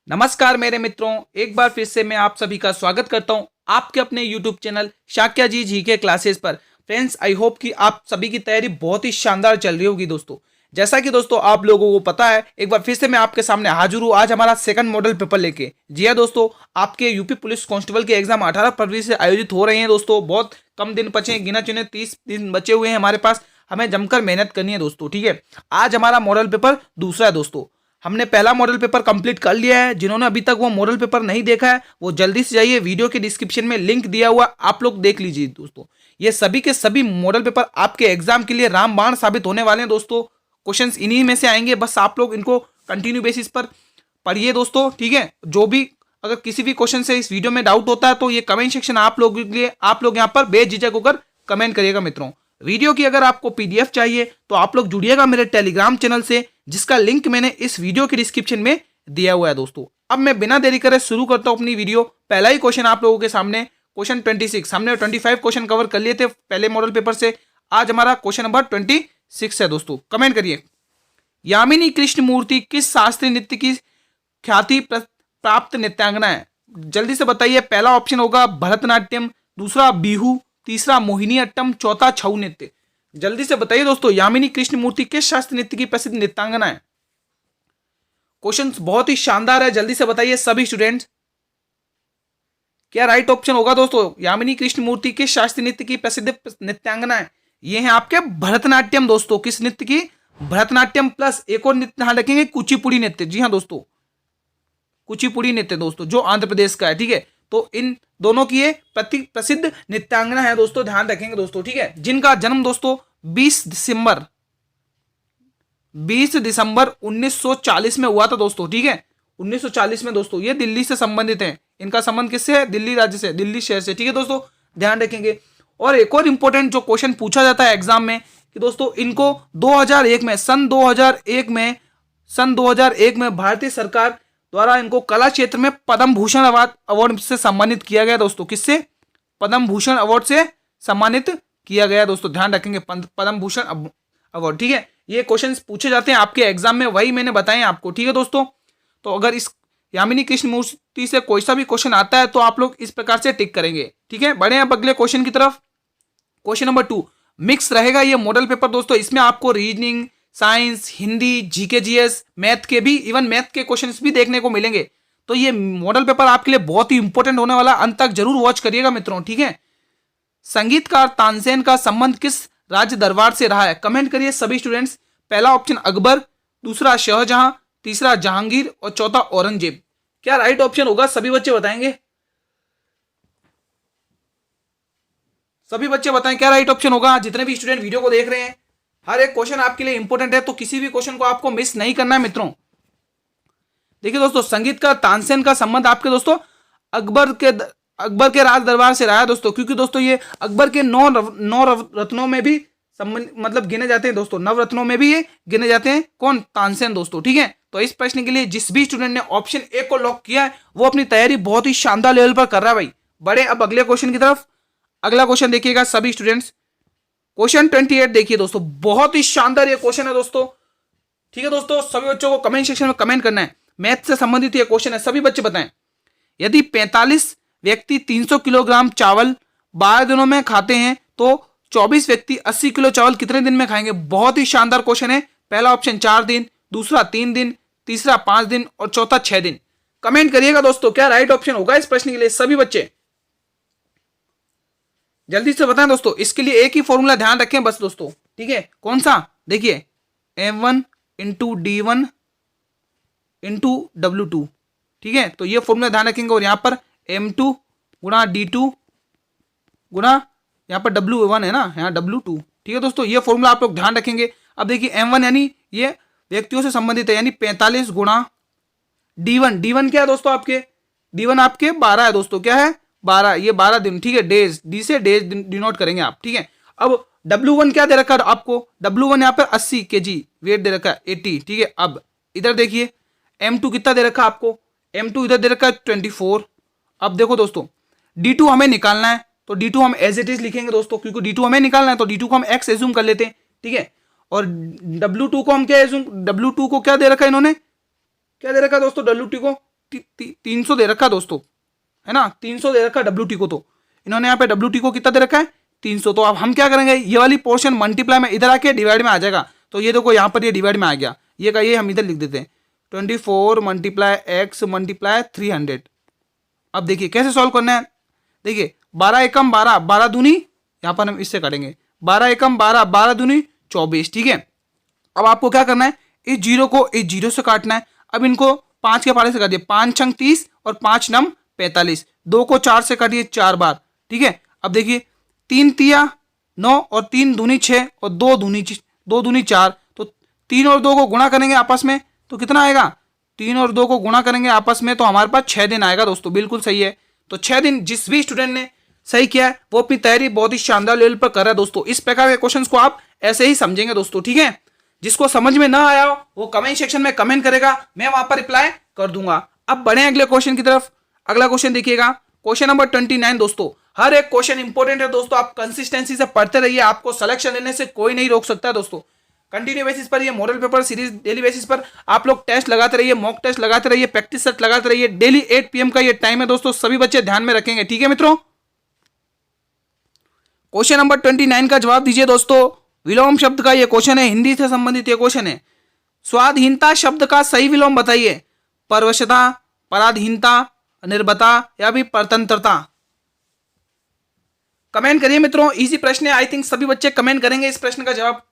नमस्कार मेरे मित्रों, एक बार फिर से मैं आप सभी का स्वागत करता हूं आपके अपने YouTube चैनल शाक्या जी जीके क्लासेस पर। फ्रेंड्स, आई होप कि आप सभी की तैयारी बहुत ही शानदार चल रही होगी दोस्तों। जैसा कि दोस्तों आप लोगों को पता है, एक बार फिर से मैं आपके सामने हाजिर हूं आज हमारा सेकंड मॉडल पेपर लेके। जी हाँ दोस्तों, आपके यूपी पुलिस कांस्टेबल के एग्जाम 18 फरवरी से आयोजित हो रहे हैं दोस्तों। बहुत कम दिन बचे हैं, गिना चुने 30 दिन बचे हुए हैं हमारे पास। हमें जमकर मेहनत करनी है दोस्तों, ठीक है। आज हमारा मॉडल पेपर दूसरा है दोस्तों। हमने पहला मॉडल पेपर कंप्लीट कर लिया है। जिन्होंने अभी तक वो मॉडल पेपर नहीं देखा है वो जल्दी से जाइए, वीडियो के डिस्क्रिप्शन में लिंक दिया हुआ, आप लोग देख लीजिए दोस्तों। ये सभी के सभी मॉडल पेपर आपके एग्जाम के लिए रामबाण साबित होने वाले हैं दोस्तों। क्वेश्चंस इन्हीं में से आएंगे, बस आप लोग इनको कंटिन्यू बेसिस पर पढ़िए दोस्तों, ठीक है। जो भी अगर किसी भी क्वेश्चन से इस वीडियो में डाउट होता है तो ये कमेंट सेक्शन आप लोग के लिए, आप लोग यहाँ पर बेझिझक होकर कमेंट करिएगा मित्रों। वीडियो की अगर आपको पीडीएफ चाहिए तो आप लोग जुड़िएगा मेरे टेलीग्राम चैनल से, जिसका लिंक मैंने इस वीडियो के डिस्क्रिप्शन में दिया हुआ है दोस्तों। अब मैं बिना देरी करे शुरू करता हूं अपनी वीडियो। पहला ही क्वेश्चन आप लोगों के सामने, क्वेश्चन 26। हमने 25 क्वेश्चन कवर कर लिए थे पहले मॉडल पेपर से। आज हमारा क्वेश्चन नंबर 26 है दोस्तों। कमेंट करिए, यामिनी कृष्णमूर्ति किस शास्त्रीय नृत्य की ख्याति प्राप्त नृत्यांगना है? जल्दी से बताइए। पहला ऑप्शन होगा भरतनाट्यम, दूसरा बिहू, तीसरा मोहिनी अट्टम, चौथा छऊ नृत्य। जल्दी से बताइए दोस्तों, यामिनी कृष्णमूर्ति किस शास्त्रीय नृत्य की प्रसिद्ध नृत्यांगना है? क्वेश्चन बहुत ही शानदार है, जल्दी से बताइए सभी स्टूडेंट्स। क्या राइट ऑप्शन होगा दोस्तों? यामिनी कृष्णमूर्ति किस शास्त्रीय नृत्य की प्रसिद्ध नृत्यांगना है? ये है आपके भरतनाट्यम दोस्तों। किस नृत्य की? भरतनाट्यम प्लस एक और नृत्य ध्यान रखेंगे, कुचिपुड़ी नृत्य। जी हाँ दोस्तों, कुचिपुड़ी नृत्य दोस्तों, जो आंध्र प्रदेश का है, ठीक है। तो इन दोनों की ये प्रसिद्ध नृत्यांगना है दोस्तों, ध्यान रखेंगे दोस्तों, ठीक है। जिनका जन्म दोस्तों 20 दिसंबर 1940 में हुआ था दोस्तों, ठीक है। 1940 में दोस्तों। ये दिल्ली से संबंधित है। इनका संबंध किससे है? दिल्ली राज्य से, दिल्ली शहर से, ठीक है दोस्तों, ध्यान रखेंगे। और एक और इंपॉर्टेंट जो क्वेश्चन पूछा जाता है एग्जाम में कि दोस्तों इनको 2001 में, सन 2001 में भारतीय सरकार द्वारा इनको कला क्षेत्र में पद्म भूषण अवार्ड से सम्मानित किया गया दोस्तों। किससे? पद्म भूषण अवार्ड से सम्मानित किया गया दोस्तों, ध्यान रखेंगे, पद्म भूषण अवार्ड, ठीक है। ये क्वेश्चंस पूछे जाते हैं आपके एग्जाम में, वही मैंने बताए आपको, ठीक है दोस्तों। तो अगर इस यामिनी कृष्णमूर्ति से कोई सा भी क्वेश्चन आता है तो आप लोग इस प्रकार से टिक करेंगे, ठीक है। बढ़े अब अगले क्वेश्चन की तरफ। क्वेश्चन नंबर 2 मिक्स रहेगा ये मॉडल पेपर दोस्तों। इसमें आपको reasoning, science, Hindi, GK GS, math के भी, इवन मैथ के क्वेश्चंस भी देखने को मिलेंगे। तो ये मॉडल पेपर आपके लिए बहुत ही इंपॉर्टेंट होने वाला, अंत तक जरूर वॉच करिएगा मित्रों, ठीक है। संगीतकार तानसेन का संबंध किस राज्य दरबार से रहा है? कमेंट करिए सभी स्टूडेंट्स। पहला ऑप्शन अकबर, दूसरा शाहजहां, तीसरा जहांगीर और चौथा औरंगजेब। क्या राइट ऑप्शन होगा? सभी बच्चे बताएंगे। सभी बच्चे बताएं क्या राइट ऑप्शन होगा। जितने भी स्टूडेंट वीडियो को देख रहे हैं, हर एक क्वेश्चन आपके लिए इंपॉर्टेंट है, तो किसी भी क्वेश्चन को आपको मिस नहीं करना है मित्रों। देखिए दोस्तों, संगीतकार तानसेन का संबंध आपके दोस्तों अकबर के राज दरबार से रहा है दोस्तों, क्योंकि दोस्तों ये अकबर के नौ रत्नों में भी मतलब गिने जाते हैं दोस्तों। नवरत्नों में भी ये गिने जाते हैं। कौन? तानसेन दोस्तों, ठीक है। तो इस प्रश्न के लिए जिस भी स्टूडेंट ने ऑप्शन ए को लॉक किया है वो अपनी तैयारी बहुत ही शानदार लेवल पर कर रहा है भाई। बढ़े अब अगले क्वेश्चन की तरफ। अगला क्वेश्चन देखिएगा सभी स्टूडेंट्स। क्वेश्चन 28 देखिए दोस्तों, बहुत ही शानदार ये क्वेश्चन है दोस्तों, ठीक है दोस्तों। सभी बच्चों को कमेंट सेक्शन में कमेंट करना है। मैथ से संबंधित ये क्वेश्चन है, सभी बच्चे बताएं। यदि 45 व्यक्ति 300 किलोग्राम चावल 12 दिनों में खाते हैं तो 24 व्यक्ति 80 किलो चावल कितने दिन में खाएंगे? बहुत ही शानदार क्वेश्चन है। पहला ऑप्शन 4 दिन, दूसरा 3 दिन, तीसरा 5 दिन और चौथा 6 दिन। कमेंट करिएगा दोस्तों, क्या राइट ऑप्शन होगा इस प्रश्न के लिए? सभी बच्चे जल्दी से बताएं दोस्तों। इसके लिए एक ही फॉर्मूला ध्यान रखें बस दोस्तों, ठीक है। कौन सा? देखिए, m1 into d1 into w2, ठीक है। तो ये फॉर्मूला ध्यान रखेंगे। और यहां पर m2 गुणा d2 गुणा यहाँ पर w1 है ना, यहाँ w2, ठीक है दोस्तों। ये फॉर्मूला आप लोग ध्यान रखेंगे। अब देखिए m1 यानी ये व्यक्तियों से संबंधित है, यानी 45 गुणा d1 क्या है दोस्तों? आपके d1 आपके 12 है दोस्तों। क्या है? 12। ये 12 दिन, ठीक है। डेज, डी से डेज डिनोट करेंगे आप, ठीक है। अब w1 क्या दे रखा है आपको? w1 यहाँ पर 80 kg वेट दे रखा है, 80, ठीक है। अब इधर देखिए m2 कितना दे रखा है आपको? m2 इधर दे रखा है 24। अब देखो दोस्तों, d2 हमें निकालना है तो d2 हम एज इट इज लिखेंगे दोस्तों, क्योंकि d2 हमें निकालना है तो d2 को हम x एज्यूम कर लेते हैं, ठीक है। और w2 को हम क्या एज्यूम, w2 को क्या दे रखा है इन्होंने? क्या दे रखा है दोस्तों w2 को? 300 दे रखा है दोस्तों, है ना, 300 दे रखा है WT को, तो इन्होंने यहाँ पे WT को कितना दे रखा है 300। तो अब हम क्या करेंगे, ये वाली पोर्शन मल्टीप्लाई में इधर आके डिवाइड में आ जाएगा। तो ये देखो यहाँ पर ये डिवाइड में आ गया, ये का ये हम इधर लिख देते हैं 24 मल्टीप्लाई x मल्टीप्लाई 300। अब देखिए कैसे सॉल्व करना है, देखिए 12 एकम 12, 12 दूनी, यहाँ पर हम इससे करेंगे 12 एकम 12, 12 दूनी 24, ठीक है। अब आपको क्या करना है, इस जीरो को इस जीरो से काटना है। अब इनको 5 के पारे से काटिए, 5 छंग 30 और 5 नम 45, 2 को 4 से काटिए 4 बार, ठीक है। अब देखिए 3 तिया 9 और 3 दूनी 6 और 2 दूनी 4, तो 3 और 2 को गुणा करेंगे आपस में तो कितना आएगा, 3 और 2 को गुणा करेंगे आपस में तो हमारे पास 6 दिन आएगा दोस्तों, बिल्कुल सही है। तो 6 दिन जिस भी स्टूडेंट ने सही किया है वो अपनी तैयारी बहुत ही शानदार लेवल पर कर रहा है दोस्तों। इस प्रकार के क्वेश्चंस को आप ऐसे ही समझेंगे दोस्तों, ठीक है। जिसको समझ में ना आया हो वो कमेंट सेक्शन में कमेंट करेगा, मैं वहां पर रिप्लाई कर दूंगा। अब बढ़े अगले क्वेश्चन की तरफ। अगला क्वेश्चन देखिएगा, क्वेश्चन नंबर 29 दोस्तों। हर एक क्वेश्चन इंपॉर्टेंट है दोस्तों, आप कंसिस्टेंसी से पढ़ते रहिए, आपको सिलेक्शन लेने से कोई नहीं रोक सकता दोस्तों। कंटिन्यू बेसिस पर ये model paper series daily basis पर आप लोग टेस्ट लगाते रहिए, मॉक टेस्ट लगाते रहिए, प्रैक्टिस सेट लगाते रहिए। डेली 8 PM का ये टाइम है दोस्तों, सभी बच्चे ध्यान में रखेंगे, ठीक है मित्रों। क्वेश्चन नंबर 29 का जवाब दीजिए दोस्तों। विलोम शब्द का ये क्वेश्चन है, हिंदी से संबंधित ये क्वेश्चन है। स्वाधीनता शब्द का सही विलोम बताइए, परवशता, पराधीनता, निर्भरता या भी परतंत्रता। कमेंट करिए मित्रों, इजी प्रश्न है, आई थिंक सभी बच्चे कमेंट करेंगे इस प्रश्न का जवाब।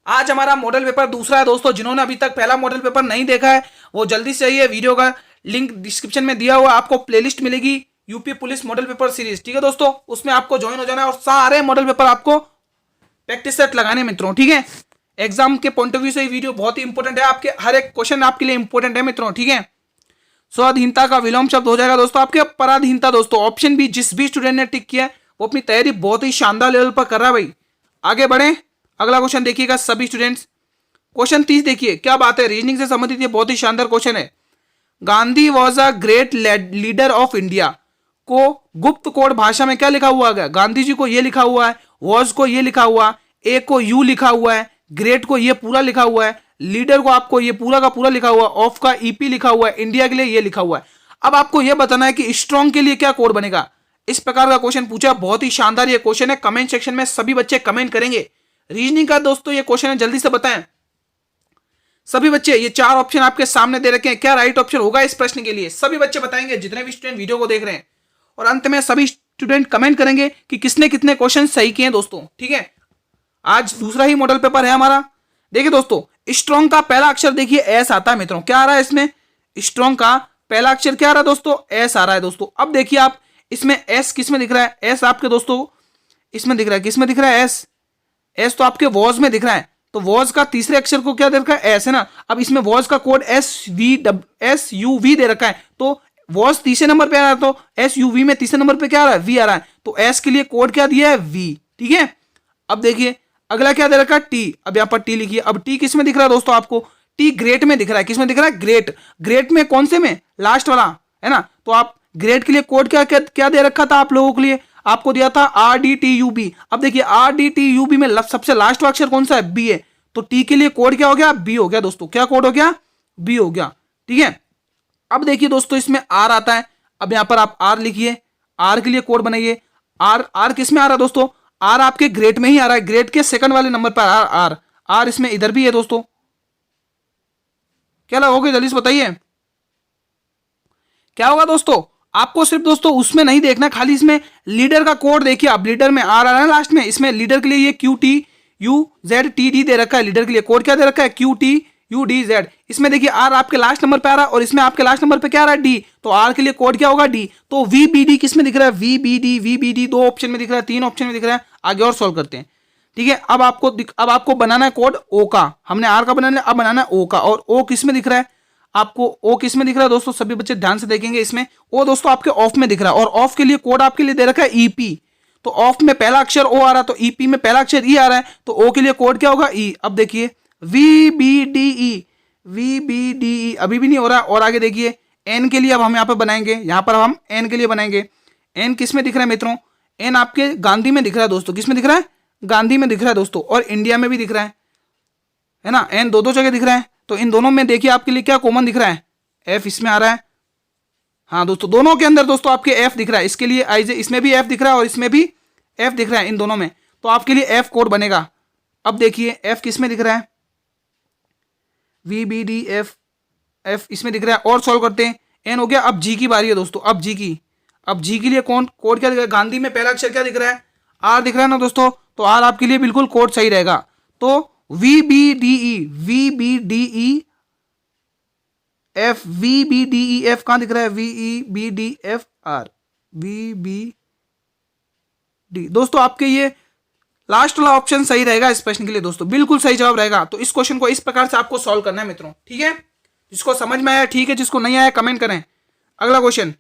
आज हमारा मॉडल पेपर दूसरा है दोस्तों, जिन्होंने अभी तक पहला मॉडल पेपर नहीं देखा है वो जल्दी से ये वीडियो का लिंक डिस्क्रिप्शन में दिया हुआ, आपको प्लेलिस्ट मिलेगी UP police model paper series, ठीक है दोस्तों। उसमें आपको ज्वाइन हो जाना है और सारे मॉडल पेपर आपको प्रैक्टिस सेट लगाने मित्रों, ठीक है। एग्जाम के पॉइंट ऑफ व्यू से ये वीडियो बहुत ही इंपॉर्टेंट है, आपके हर एक क्वेश्चन आपके लिए इंपॉर्टेंट है मित्रों, ठीक है। स्वाधीनता का विलोम शब्द हो जाएगा दोस्तों आपके पराधीनता दोस्तों। ऑप्शन बी जिस भी स्टूडेंट ने टिक किया है वो अपनी तैयारी बहुत ही शानदार लेवल पर कर रहा है भाई। आगे बढ़े, अगला क्वेश्चन देखिएगा सभी स्टूडेंट्स। क्वेश्चन 30 देखिए, क्या बात है, रीजनिंग से संबंधित ये बहुत ही शानदार क्वेश्चन है। Gandhi was a great leader of India को गुप्त कोड भाषा में क्या लिखा हुआ है, गांधी जी को ये लिखा हुआ है, वॉज को ये लिखा हुआ, ए को यू लिखा हुआ है, ग्रेट को ये पूरा लिखा हुआ है, लीडर को आपको ये पूरा का पूरा लिखा हुआ है, ऑफ का ईपी लिखा हुआ है, इंडिया के लिए ये लिखा हुआ है। अब आपको ये बताना है कि स्ट्रॉन्ग के लिए क्या कोड बनेगा। इस प्रकार का क्वेश्चन पूछा, बहुत ही शानदार ये क्वेश्चन है। कमेंट सेक्शन में सभी बच्चे कमेंट करेंगे। रीजनिंग का दोस्तों ये क्वेश्चन है, जल्दी से बताएं सभी बच्चे। ये 4 ऑप्शन आपके सामने दे रखे हैं, क्या राइट ऑप्शन होगा इस प्रश्न के लिए, सभी बच्चे बताएंगे जितने भी स्टूडेंट वीडियो को देख रहे हैं। और अंत में सभी स्टूडेंट कमेंट करेंगे कि किसने कितने क्वेश्चन सही किए दोस्तों, ठीक है। आज दूसरा ही मॉडल पेपर है हमारा। देखिए दोस्तों, स्ट्रॉन्ग का पहला अक्षर देखिए एस आता है मित्रों, क्या आ रहा है इसमें, स्ट्रॉन्ग का पहला अक्षर क्या आ रहा है दोस्तों, एस आ रहा है दोस्तों। अब देखिए आप इसमें एस किस में दिख रहा है, एस आपके दोस्तों इसमें दिख रहा है, किस में दिख रहा है एस, एस तो आपके वॉज में दिख रहा है। तो वॉज का तीसरे अक्षर को क्या दे रखा है, एस है ना। अब इसमें वॉज का कोड SUV दे रखा है, तो वॉज तीसरे नंबर पे आ रहा है, तो SUV में तीसरे नंबर पे क्या आ रहा है, वी आ रहा है, तो एस के लिए कोड क्या दिया है, वी, ठीक है। अब देखिए अगला क्या दे रखा है, टी। अब यहां पर टी लिखिए। अब टी किस में दिख रहा है दोस्तों आपको, टी ग्रेट में दिख रहा है, किस में दिख रहा है, ग्रेट। ग्रेट में कौन से में, लास्ट वाला है ना। तो आप ग्रेट के लिए कोड क्या क्या, क्या दे रखा था आप लोगों के लिए, आपको दिया था RDTUB। अब देखिए RDTUB में सबसे लास्ट अक्षर कौन सा है, बी है, तो टी के लिए कोड क्या हो गया, बी हो गया दोस्तों। क्या कोड हो गया, बी हो गया, ठीक है। अब देखिए दोस्तों इसमें आर आता है। अब यहां पर आप आर लिखिए, आर के लिए कोड बनाइए। आर किस में आ रहा है दोस्तों, आर आपके ग्रेट में ही आ रहा है, ग्रेट के सेकंड वाले नंबर पर आर इसमें इधर भी है दोस्तों। क्या होगा जल्दी से बताइए, क्या होगा दोस्तों। आपको सिर्फ दोस्तों उसमें नहीं देखना, खाली इसमें लीडर का कोड देखिए आप, लीडर में आर आ रहा है लास्ट में, इसमें लीडर के लिए ये QTUZTD दे रखा है, लीडर के लिए कोड क्या दे रखा है, QTUDZ। इसमें देखिए आर आपके लास्ट नंबर पे आ रहा है और इसमें आपके लास्ट नंबर पे क्या आ रहा है, डी, तो आर के लिए कोड क्या होगा, डी। तो VBD किस में दिख रहा है, VBD 2 ऑप्शन में दिख रहा है, 3 ऑप्शन में दिख रहा है। आगे और सॉल्व करते हैं, ठीक है। अब आपको बनाना है कोड ओ का, हमने आर का बनाना है, अब बनाना है ओ का। और ओ किस में दिख रहा है आपको, ओ किस में दिख रहा है दोस्तों, सभी बच्चे ध्यान से देखेंगे। इसमें ओ दोस्तों आपके ऑफ में दिख रहा है और ऑफ के लिए कोड आपके लिए दे रखा है EP। तो ऑफ में पहला अक्षर ओ आ रहा है, तो EP में पहला अक्षर ई आ रहा है, तो ओ के लिए कोड क्या होगा, ई। अब देखिए VBDE अभी भी नहीं हो रहा। और आगे देखिए एन के लिए अब हम यहाँ पर बनाएंगे, यहाँ पर हम एन के लिए बनाएंगे। एन किस में दिख रहा है मित्रों, एन आपके गांधी में दिख रहा है दोस्तों, किस में दिख रहा है, गांधी में दिख रहा है दोस्तों, और इंडिया में भी दिख रहा है ना। एन दो जगह दिख रहा है, तो इन दोनों में देखिए आपके लिए क्या कॉमन दिख रहा है, एफ इसमें आ रहा है, हाँ दोस्तों, दोनों के अंदर दोस्तों आपके एफ दिख रहा है, इसके लिए आई इसमें भी एफ दिख रहा है और इसमें भी एफ दिख रहा है, इन दोनों में, तो आपके लिए एफ कोड बनेगा। अब देखिए एफ किस में दिख रहा है, V B D F, F इसमें दिख रहा है। और सॉल्व करते हैं, एन हो गया। अब जी की बारी है दोस्तों, अब जी के लिए कौन कोड क्या दिख रहा है, गांधी में पहला अक्षर क्या दिख रहा है, आर दिख रहा है ना दोस्तों, तो आर आपके लिए बिल्कुल कोड सही रहेगा। तो V B D E F, V B D E F कहां दिख रहा है, V E B D F R, V B D. दोस्तों आपके ये लास्ट वाला ऑप्शन सही रहेगा इस प्रश्न के लिए दोस्तों, बिल्कुल सही जवाब रहेगा। तो इस क्वेश्चन को इस प्रकार से आपको सॉल्व करना है मित्रों, ठीक है। जिसको समझ में आया ठीक है, जिसको नहीं आया कमेंट करें। अगला क्वेश्चन,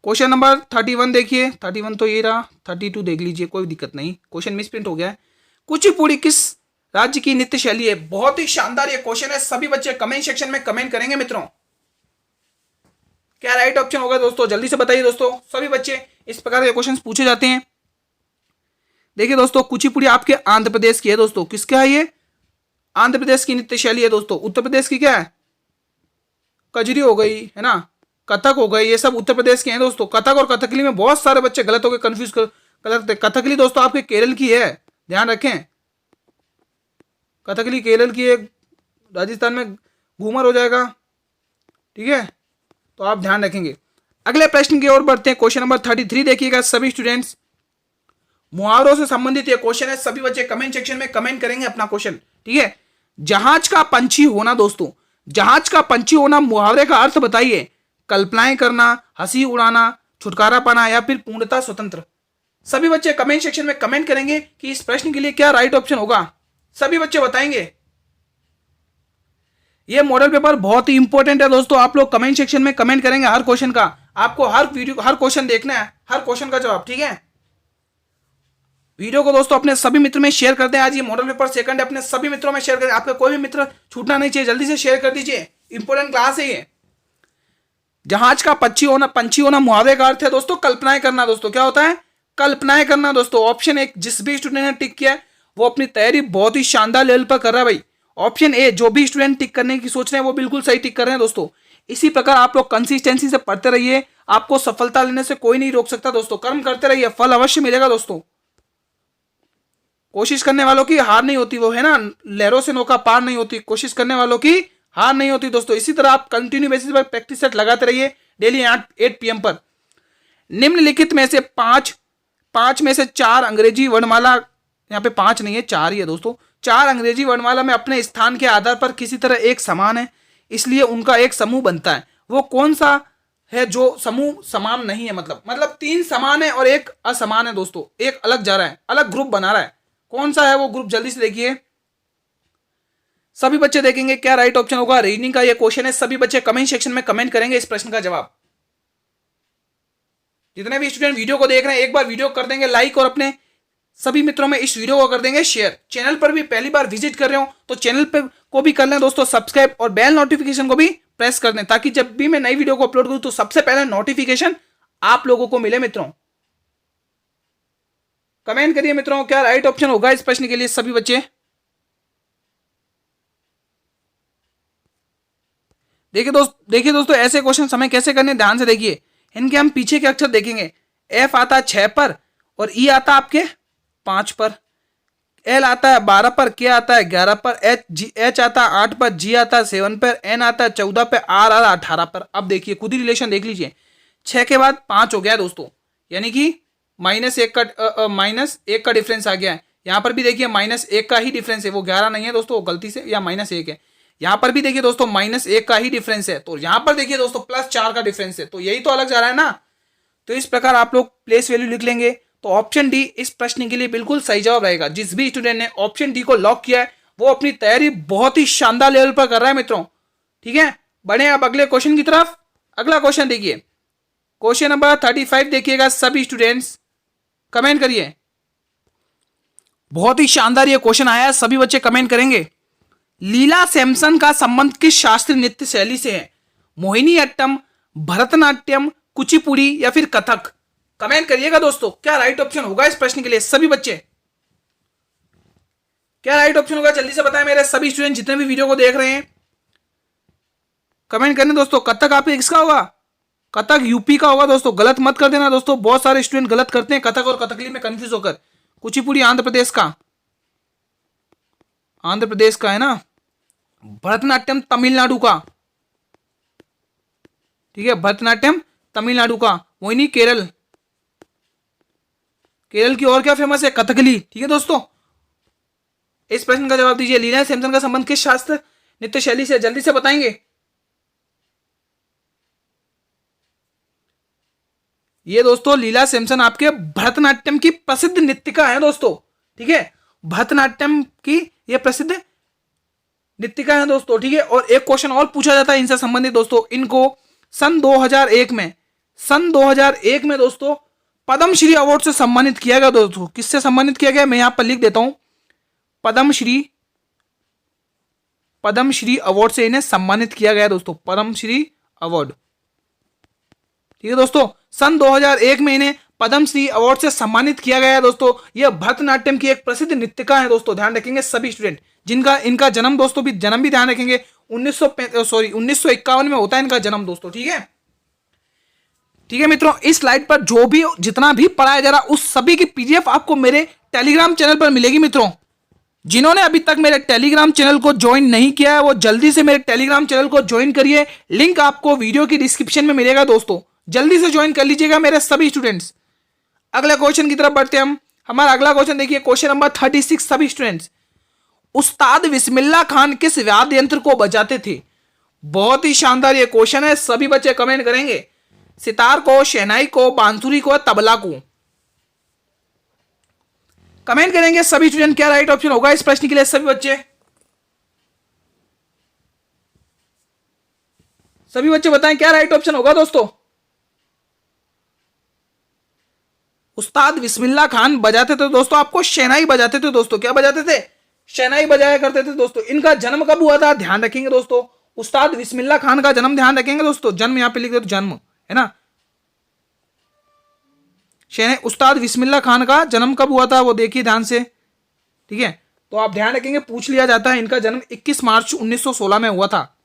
क्वेश्चन नंबर 31 देखिए, 31 तो ये रहा, 32 देख लीजिए, कोई दिक्कत नहीं, क्वेश्चन मिसप्रिंट हो गया है। कुचिपुड़ी किस राज्य की नृत्य शैली है? बहुत ही शानदार ये क्वेश्चन है, सभी बच्चे कमेंट सेक्शन में कमेंट करेंगे मित्रों। क्या राइट ऑप्शन होगा दोस्तों, जल्दी से बताइए दोस्तों, सभी बच्चे इस प्रकार के क्वेश्चन पूछे जाते हैं। देखिए दोस्तों, कुचिपुड़ी आपके आंध्र प्रदेश की है दोस्तों, किसका है ये, आंध्र प्रदेश की नृत्य शैली है दोस्तों। उत्तर प्रदेश की क्या है, कजरी हो गई है ना, कथक हो गई, ये सब उत्तर प्रदेश के हैं दोस्तों। कथक और कथकली में बहुत सारे बच्चे गलत होकर कंफ्यूज कर कथकली दोस्तों आपके केरल की है, ध्यान रखें। कथकली केरल की है, राजस्थान में घूमर हो जाएगा, ठीक है, तो आप ध्यान रखेंगे। अगले प्रश्न की ओर बढ़ते हैं, क्वेश्चन नंबर 33 देखिएगा सभी स्टूडेंट्स। मुहावरों से संबंधित ये क्वेश्चन है, सभी बच्चे कमेंट सेक्शन में कमेंट करेंगे अपना क्वेश्चन, ठीक है। जहाज का पंछी होना दोस्तों, जहाज का पंछी होना मुहावरे का अर्थ बताइए। कल्पनाएं करना, हंसी उड़ाना, छुटकारा पाना या फिर पूर्णतः स्वतंत्र। सभी बच्चे कमेंट सेक्शन में कमेंट करेंगे कि इस प्रश्न के लिए क्या राइट ऑप्शन होगा, सभी बच्चे बताएंगे। ये मॉडल पेपर बहुत ही इंपॉर्टेंट है दोस्तों, आप लोग कमेंट सेक्शन में कमेंट करेंगे हर क्वेश्चन का, आपको हर वीडियो हर क्वेश्चन देखना है, हर क्वेश्चन का जवाब, ठीक है। वीडियो को दोस्तों अपने सभी मित्र में शेयर कर दें, आज ये मॉडल पेपर सेकंड है, अपने सभी मित्रों में शेयर करें, आपका कोई भी मित्र छूटना नहीं चाहिए, जल्दी से शेयर कर दीजिए, इंपॉर्टेंट क्लास है ये। जहाज का पंछी होना मुहावरे का अर्थ है दोस्तों कल्पनाएं करना। दोस्तों क्या होता है, कल्पनाएं करना दोस्तों। ऑप्शन एक जिस भी स्टूडेंट ने टिक किया है वो अपनी तैयारी बहुत ही शानदार लेवल पर कर रहा है भाई। ऑप्शन ए, जो भी स्टूडेंट टिक करने की सोच रहे हैं वो बिल्कुल सही टिक कर रहे हैं दोस्तों। इसी प्रकार आप लोग कंसिस्टेंसी से पढ़ते रहिए, आपको सफलता लेने से कोई नहीं रोक सकता दोस्तों। कर्म करते रहिए, फल अवश्य मिलेगा दोस्तों। कोशिश करने वालों की हार नहीं होती, वो है ना, लहरों से नौका पार नहीं होती, कोशिश करने वालों की हार नहीं होती दोस्तों। इसी तरह आप कंटिन्यू बेसिस पर प्रैक्टिस सेट लगाते रहिए डेली 8 PM पर। निम्नलिखित में से पांच में से 4 अंग्रेजी वर्णमाला, यहाँ पे 5 नहीं है 4 ही है दोस्तों, 4 अंग्रेजी वर्णमाला में अपने स्थान के आधार पर किसी तरह एक समान है, इसलिए उनका एक समूह बनता है। वो कौन सा है जो समूह समान नहीं है, मतलब 3 समान है और एक असमान है दोस्तों, एक अलग जा रहा है, अलग ग्रुप बना रहा है। कौन सा है वो ग्रुप, जल्दी से देखिए, सभी बच्चे देखेंगे क्या राइट ऑप्शन होगा। रीजनिंग का ये क्वेश्चन है, सभी बच्चे कमेंट सेक्शन में कमेंट करेंगे इस प्रश्न का जवाब। जितने भी स्टूडेंट वीडियो को देख रहे हैं एक बार वीडियो कर देंगे लाइक और अपने सभी मित्रों में इस वीडियो को कर देंगे शेयर। चैनल पर भी पहली बार विजिट कर रहे हो तो चैनल पर को भी कर लें दोस्तों सब्सक्राइब, और बेल नोटिफिकेशन को भी प्रेस कर दें, ताकि जब भी मैं नई वीडियो को अपलोड करूं तो सबसे पहले नोटिफिकेशन आप लोगों को मिले। मित्रों कमेंट करिए मित्रों, क्या राइट ऑप्शन होगा इस प्रश्न के लिए सभी बच्चे। देखिए दोस्तों ऐसे क्वेश्चन हमें कैसे करने, ध्यान से देखिए। इनके हम पीछे के अक्षर देखेंगे, एफ आता है 6 पर और ई आता है आपके 5 पर, एल आता है 12 पर, के आता है 11 पर, एच आता है 8 पर, जी आता है 7 पर, एन आता है 14 पर, आर आता है 18 पर। अब देखिए खुद ही रिलेशन देख लीजिए, 6 के बाद 5 हो गया दोस्तों, यानी कि -1 का डिफरेंस आ गया है। यहां पर भी देखिए -1 का ही डिफरेंस है, वो 11 नहीं है दोस्तों, गलती से या -1 है। यहां पर भी देखिए दोस्तों -1 का ही डिफरेंस है, तो यहां पर देखिए दोस्तों +4 का डिफरेंस है, तो यही तो अलग जा रहा है ना। तो इस प्रकार आप लोग प्लेस वैल्यू लिख लेंगे, तो ऑप्शन डी इस प्रश्न के लिए बिल्कुल सही जवाब रहेगा। जिस भी स्टूडेंट ने ऑप्शन डी को लॉक किया है वो अपनी तैयारी बहुत ही शानदार लेवल पर कर रहा है मित्रों, ठीक है। बढ़े अब अगले क्वेश्चन की तरफ। अगला क्वेश्चन देखिए, क्वेश्चन नंबर 35 देखिएगा सभी स्टूडेंट्स, कमेंट करिए। बहुत ही शानदार ये क्वेश्चन आया है, सभी बच्चे कमेंट करेंगे। लीला सैमसन का संबंध किस शास्त्रीय नृत्य शैली से है? मोहिनीअट्टम, भरतनाट्यम, कुचिपुड़ी या फिर कथक? कमेंट करिएगा दोस्तों, क्या राइट ऑप्शन होगा इस प्रश्न के लिए सभी बच्चे। क्या राइट ऑप्शन होगा जल्दी से बताएं मेरे सभी स्टूडेंट जितने भी वीडियो को देख रहे हैं। कमेंट करने दोस्तों। कथक आपके किसका होगा? कथक यूपी का होगा दोस्तों। गलत मत कर देना दोस्तों, बहुत सारे स्टूडेंट गलत करते हैं कथक और कथकली में कंफ्यूज होकर। कुचिपुड़ी आंध्र प्रदेश का, आंध्र प्रदेश का है ना। भरतनाट्यम तमिलनाडु का, ठीक है, भरतनाट्यम तमिलनाडु का। मोहिनी केरल, केरल की और क्या फेमस है? कथकली। ठीक है दोस्तों, इस प्रश्न का जवाब दीजिए। लीला सैमसन का संबंध किस शास्त्र नृत्य शैली से? जल्दी से बताएंगे। ये दोस्तों लीला सैमसन आपके भरतनाट्यम की प्रसिद्ध नृत्यिका है दोस्तों। ठीक है, भरतनाट्यम की ये प्रसिद्ध नृत्यिका है दोस्तों। ठीक है, और एक क्वेश्चन और पूछा जाता है इनसे संबंधित दोस्तों। इनको सन 2001 में दोस्तों पद्मश्री अवार्ड से सम्मानित किया गया दोस्तों। किससे सम्मानित किया गया? मैं यहां पर लिख देता हूं, पद्मश्री अवार्ड से इन्हें सम्मानित किया गया दोस्तों, पद्मश्री अवार्ड। ठीक है दोस्तों, सन 2001 में इन्हें पद्मश्री अवार्ड से सम्मानित किया गया है दोस्तों। यह भरतनाट्यम की एक प्रसिद्ध नृत्यिका है दोस्तों। ध्यान रखेंगे सभी स्टूडेंट, जिनका इनका जन्म दोस्तों भी ध्यान रखेंगे 1951 में होता है इनका जन्म दोस्तों। ठीक है मित्रों, इस स्लाइड पर जो भी जितना भी पढ़ाया जा रहा उस सभी की पीडीएफ आपको मेरे टेलीग्राम चैनल पर मिलेगी मित्रों। जिन्होंने अभी तक मेरे टेलीग्राम चैनल को ज्वाइन नहीं किया है वो जल्दी से मेरे टेलीग्राम चैनल को ज्वाइन करिए। लिंक आपको वीडियो की डिस्क्रिप्शन में मिलेगा दोस्तों, जल्दी से ज्वाइन कर लीजिएगा मेरे सभी स्टूडेंट्स। अगले क्वेश्चन की तरफ बढ़ते हैं हम। हमारा अगला क्वेश्चन देखिए, क्वेश्चन नंबर 36 सभी स्टूडेंट्स। उस्ताद बिस्मिल्लाह खान किस वाद्य यंत्र को बजाते थे? बहुत ही शानदार ये क्वेश्चन है, सभी बच्चे कमेंट करेंगे। सितार को, शहनाई को, बांसुरी को, तबला को? कमेंट करेंगे सभी स्टूडेंट। क्या राइट ऑप्शन होगा इस प्रश्न के लिए सभी बच्चे? सभी बच्चे बताएं क्या राइट ऑप्शन होगा दोस्तों। उस्ताद बिस्मिल्लाह खान बजाते थे दोस्तों, आपको शहनाई बजाते थे दोस्तों। क्या बजाते थे? शहनाई बजाया करते थे दोस्तों। इनका जन्म कब हुआ था? ध्यान रखेंगे दोस्तों, उस्ताद बिस्मिल्लाह खान का जन्म ध्यान रखेंगे दोस्तों। जन्म यहां पे लिख दो, जन्म है ना। उस्ताद बिस्मिल्लाह खान का जन्म कब हुआ था वो देखिए ध्यान से। ठीक है, तो आप ध्यान रखेंगे, पूछ लिया जाता है। इनका जन्म 21 मार्च 1916 में हुआ था।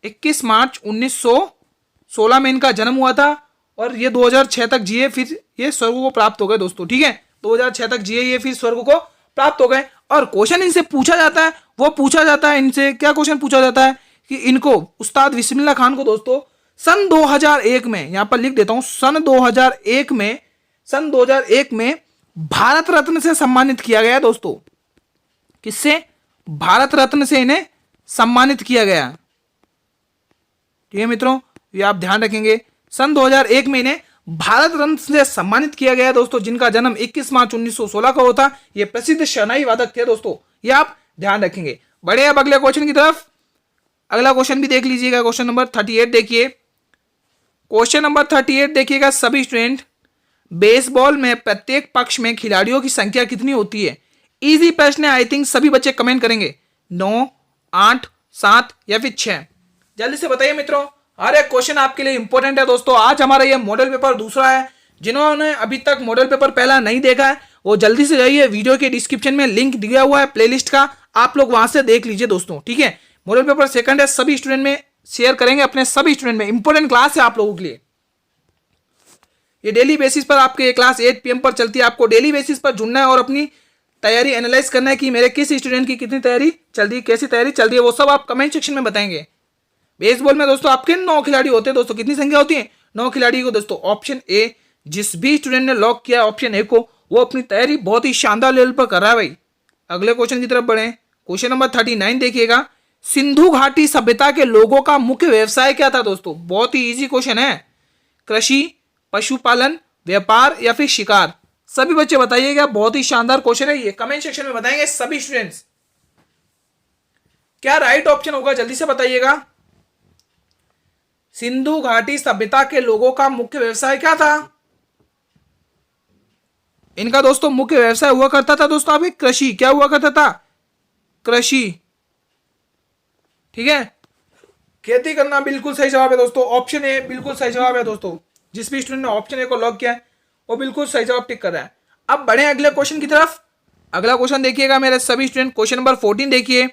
21 मार्च 1916 में इनका जन्म हुआ था और ये 2006 तक जिए, फिर ये स्वर्ग को प्राप्त हो गए दोस्तों। ठीक है, 2006 तक जिए ये, फिर स्वर्ग को प्राप्त हो गए। और क्वेश्चन इनसे पूछा जाता है, वो पूछा जाता है इनसे, क्या क्वेश्चन पूछा जाता है कि इनको उस्ताद बिस्मिल्लाह खान को दोस्तों सन 2001 में, यहां पर लिख देता हूं, सन 2001 में भारत रत्न से सम्मानित किया गया दोस्तों। किससे? भारत रत्न से इन्हें सम्मानित किया गया। ठीक है मित्रों, ये आप ध्यान रखेंगे। सन 2001 में इन्हें भारत रत्न से सम्मानित किया गया दोस्तों, जिनका जन्म 21 मार्च 1916 को होता। ये प्रसिद्ध शहनाई वादक थे दोस्तों, ये आप ध्यान रखेंगे। बढ़े अब अगले क्वेश्चन की तरफ। अगला क्वेश्चन भी देख लीजिएगा, क्वेश्चन नंबर 38 देखिए। क्वेश्चन नंबर 38 देखिएगा सभी स्टूडेंट। बेसबॉल में प्रत्येक पक्ष में खिलाड़ियों की संख्या कितनी होती है? इजी प्रश्न है, आई थिंक सभी बच्चे कमेंट करेंगे। 9, 8, 7 या फिर 6? जल्दी से बताइए मित्रों, हर एक क्वेश्चन आपके लिए इंपॉर्टेंट है दोस्तों। आज हमारा ये मॉडल पेपर दूसरा है। जिन्होंने अभी तक मॉडल पेपर पहला नहीं देखा है वो जल्दी से जाइए, वीडियो के डिस्क्रिप्शन में लिंक दिया हुआ है प्लेलिस्ट का, आप लोग वहां से देख लीजिए दोस्तों। ठीक है, मॉडल पेपर सेकंड है, सभी स्टूडेंट में शेयर करेंगे, अपने सभी स्टूडेंट में। इंपॉर्टेंट क्लास है आप लोगों के लिए। ये डेली बेसिस पर आपके ये क्लास 8 PM पर चलती है। आपको डेली बेसिस पर जुड़ना है और अपनी तैयारी एनालाइज करना है कि मेरे किस स्टूडेंट की कितनी तैयारी चल रही है, कैसी तैयारी चल रही है, वो सब आप कमेंट सेक्शन में बताएंगे। बेसबॉल में दोस्तों आपके 9 खिलाड़ी होते हैं दोस्तों। कितनी संख्या होती है? 9 खिलाड़ी को दोस्तों। ऑप्शन ए, जिस भी स्टूडेंट ने लॉक किया ऑप्शन ए को, वो अपनी तैयारी बहुत ही शानदार लेवल पर कर रहा है भाई। अगले क्वेश्चन की तरफ बढ़े, क्वेश्चन नंबर 39 देखिएगा। सिंधु घाटी सभ्यता के लोगों का मुख्य व्यवसाय क्या था दोस्तों? बहुत ही इजी क्वेश्चन है। कृषि, पशुपालन, व्यापार या फिर शिकार? सभी बच्चे बताइएगा, बहुत ही शानदार क्वेश्चन है ये, कमेंट सेक्शन में बताएंगे सभी स्टूडेंट्स। क्या राइट ऑप्शन होगा जल्दी से बताइएगा। सिंधु घाटी सभ्यता के लोगों का मुख्य व्यवसाय क्या था? इनका दोस्तों मुख्य व्यवसाय हुआ करता था दोस्तों अभी कृषि। क्या हुआ करता था? कृषि। ठीक है, खेती करना बिल्कुल सही जवाब है दोस्तों। ऑप्शन ए बिल्कुल सही जवाब है दोस्तों। जिस भी स्टूडेंट ने ऑप्शन ए को लॉक किया है वो बिल्कुल सही जवाब टिक कर रहा है। अब बढ़े अगले क्वेश्चन की तरफ। अगला क्वेश्चन देखिएगा मेरे सभी स्टूडेंट, क्वेश्चन नंबर 14 देखिए।